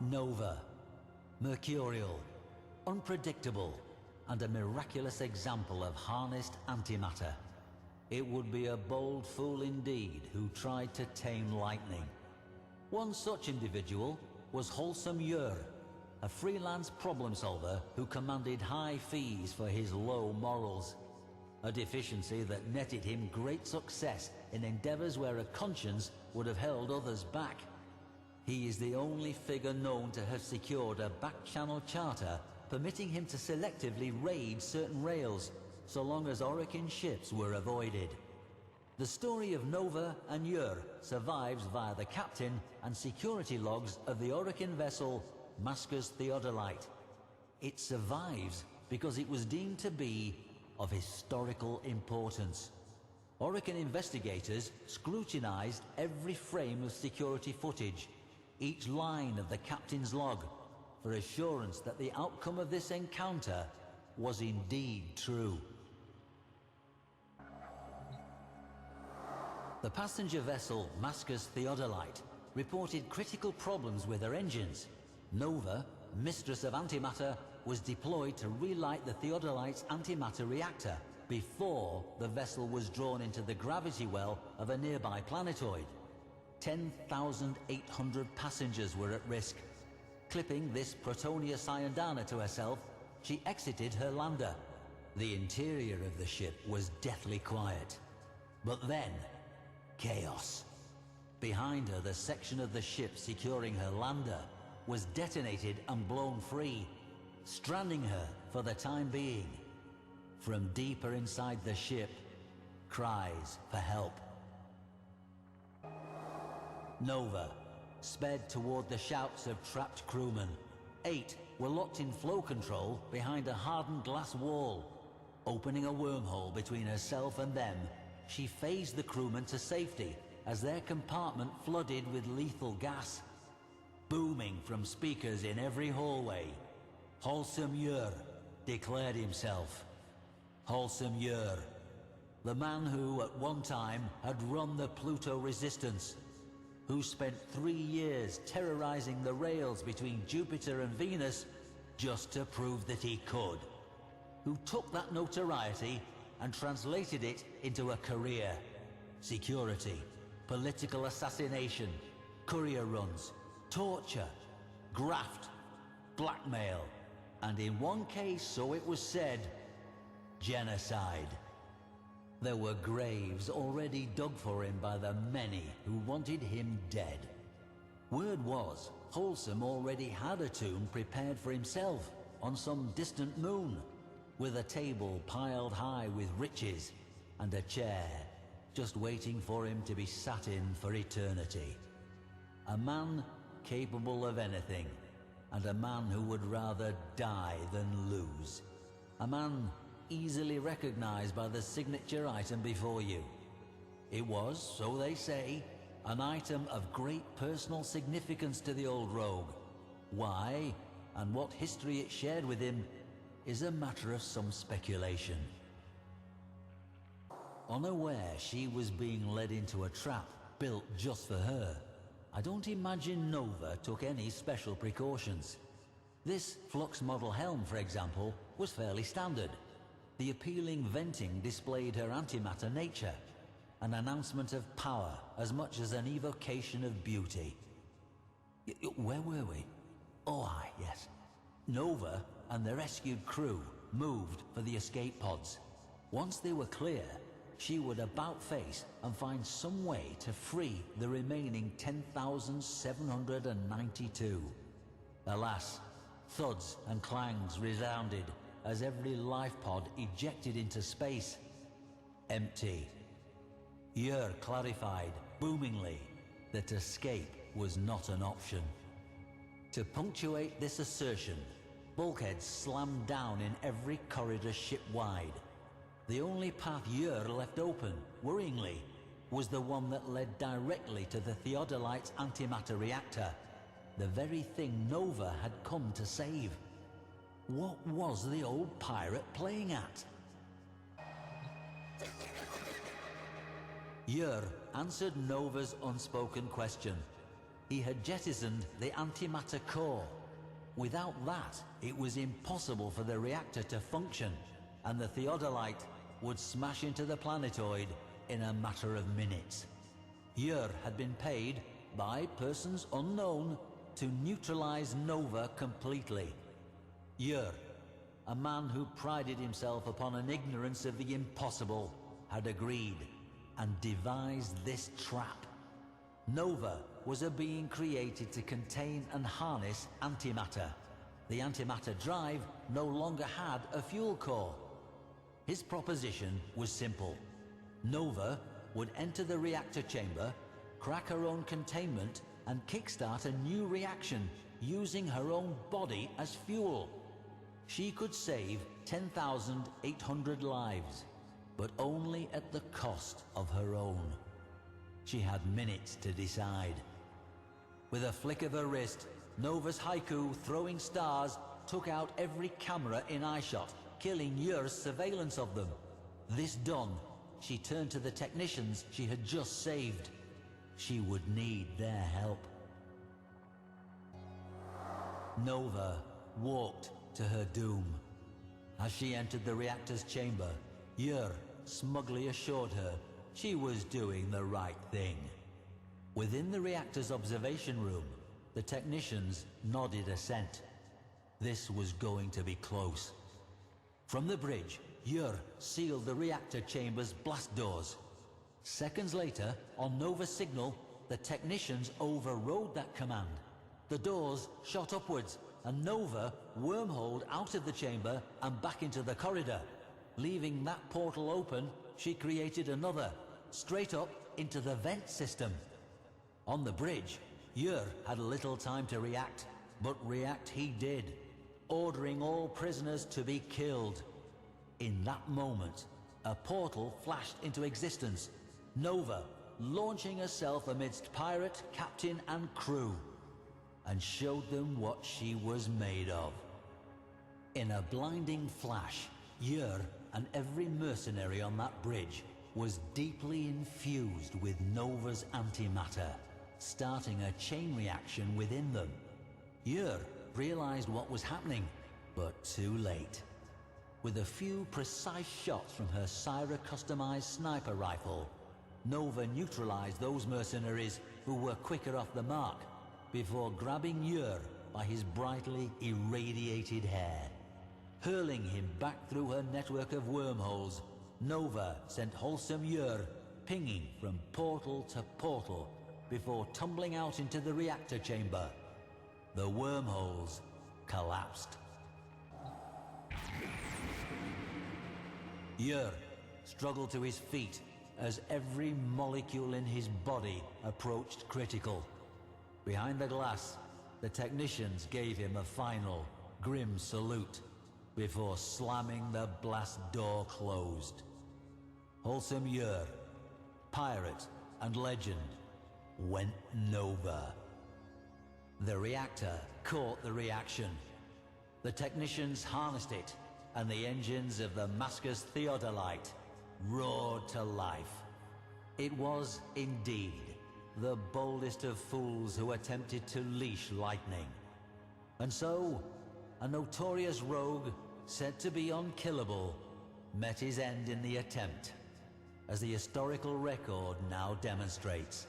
Nova, mercurial, unpredictable, and a miraculous example of harnessed antimatter. It would be a bold fool indeed who tried to tame lightning. One such individual was Wholesome Yer, a freelance problem solver who commanded high fees for his low morals. A deficiency that netted him great success in endeavors where a conscience would have held others back. He is the only figure known to have secured a back-channel charter permitting him to selectively raid certain rails, so long as Orokin ships were avoided. The story of Nova and Yer survives via the captain and security logs of the Orokin vessel Masca's Theodolite. It survives because it was deemed to be of historical importance. Orokin investigators scrutinized every frame of security footage, each line of the captain's log, for assurance that the outcome of this encounter was indeed true. The passenger vessel Masca's Theodolite reported critical problems with her engines. Nova, mistress of antimatter, was deployed to relight the Theodolite's antimatter reactor before the vessel was drawn into the gravity well of a nearby planetoid. 10,800 passengers were at risk. Clipping this Protonia Cyandana to herself, she exited her lander. The interior of the ship was deathly quiet. But then, chaos. Behind her, the section of the ship securing her lander was detonated and blown free, stranding her for the time being. From deeper inside the ship, cries for help. Nova sped toward the shouts of trapped crewmen. 8 were locked in flow control behind a hardened glass wall. Opening a wormhole between herself and them, she phased the crewmen to safety as their compartment flooded with lethal gas. Booming from speakers in every hallway, Wholesome Yer declared himself. Wholesome Yer, the man who at one time had run the Pluto Resistance, who spent 3 years terrorizing the rails between Jupiter and Venus just to prove that he could, who took that notoriety and translated it into a career. Security, political assassination, courier runs, torture, graft, blackmail, and in one case, so it was said, genocide. There were graves already dug for him by the many who wanted him dead. Word was, Wholesome already had a tomb prepared for himself on some distant moon, with a table piled high with riches and a chair just waiting for him to be sat in for eternity. A man capable of anything, and a man who would rather die than lose. A man easily recognized by the signature item before you. It was, so they say, an item of great personal significance to the old rogue. Why, and what history it shared with him, is a matter of some speculation. Unaware she was being led into a trap built just for her, I don't imagine Nova took any special precautions. This Flux model helm, for example, was fairly standard. The appealing venting displayed her antimatter nature, an announcement of power as much as an evocation of beauty. Where were we? Oh, aye, yes. Nova and the rescued crew moved for the escape pods. Once they were clear, she would about-face and find some way to free the remaining 10,792. Alas, thuds and clangs resounded as every life pod ejected into space. Empty. Yer clarified, boomingly, that escape was not an option. To punctuate this assertion, bulkheads slammed down in every corridor ship-wide. The only path Yer left open, worryingly, was the one that led directly to the Theodolite's antimatter reactor, the very thing Nova had come to save. What was the old pirate playing at? Yer answered Nova's unspoken question. He had jettisoned the antimatter core. Without that, it was impossible for the reactor to function, and the theodolite would smash into the planetoid in a matter of minutes. Yer had been paid, by persons unknown, to neutralize Nova completely. Yer, a man who prided himself upon an ignorance of the impossible, had agreed and devised this trap. Nova was a being created to contain and harness antimatter. The antimatter drive no longer had a fuel core. His proposition was simple. Nova would enter the reactor chamber, crack her own containment, and kickstart a new reaction using her own body as fuel. She could save 10,800 lives, but only at the cost of her own. She had minutes to decide. With a flick of her wrist, Nova's haiku throwing stars took out every camera in eyeshot, killing Yer's surveillance of them. This done, she turned to the technicians she had just saved. She would need their help. Nova walked to her doom. As she entered the reactor's chamber, Yer smugly assured her she was doing the right thing. Within the reactor's observation room, the technicians nodded assent. This was going to be close. From the bridge, Yer sealed the reactor chamber's blast doors. Seconds later, on Nova's signal, the technicians overrode that command. The doors shot upwards, and Nova wormholed out of the chamber and back into the corridor. Leaving that portal open, she created another, straight up into the vent system. On the bridge, Yer had little time to react, but react he did, ordering all prisoners to be killed. In that moment, a portal flashed into existence, Nova launching herself amidst pirate, captain and crew, and showed them what she was made of. In a blinding flash, Yer and every mercenary on that bridge was deeply infused with Nova's antimatter, starting a chain reaction within them. Yer realized what was happening, but too late. With a few precise shots from her Syra customized sniper rifle, Nova neutralized those mercenaries who were quicker off the mark, before grabbing Yer by his brightly irradiated hair. Hurling him back through her network of wormholes, Nova sent wholesome Yer pinging from portal to portal before tumbling out into the reactor chamber. The wormholes collapsed. Yer struggled to his feet as every molecule in his body approached critical. Behind the glass, the technicians gave him a final, grim salute before slamming the blast door closed. Wholesome Yer, pirate and legend, went Nova. The reactor caught the reaction. The technicians harnessed it, and the engines of the Mascus Theodolite roared to life. It was, indeed, the boldest of fools who attempted to leash lightning. And so, a notorious rogue, said to be unkillable, met his end in the attempt, as the historical record now demonstrates.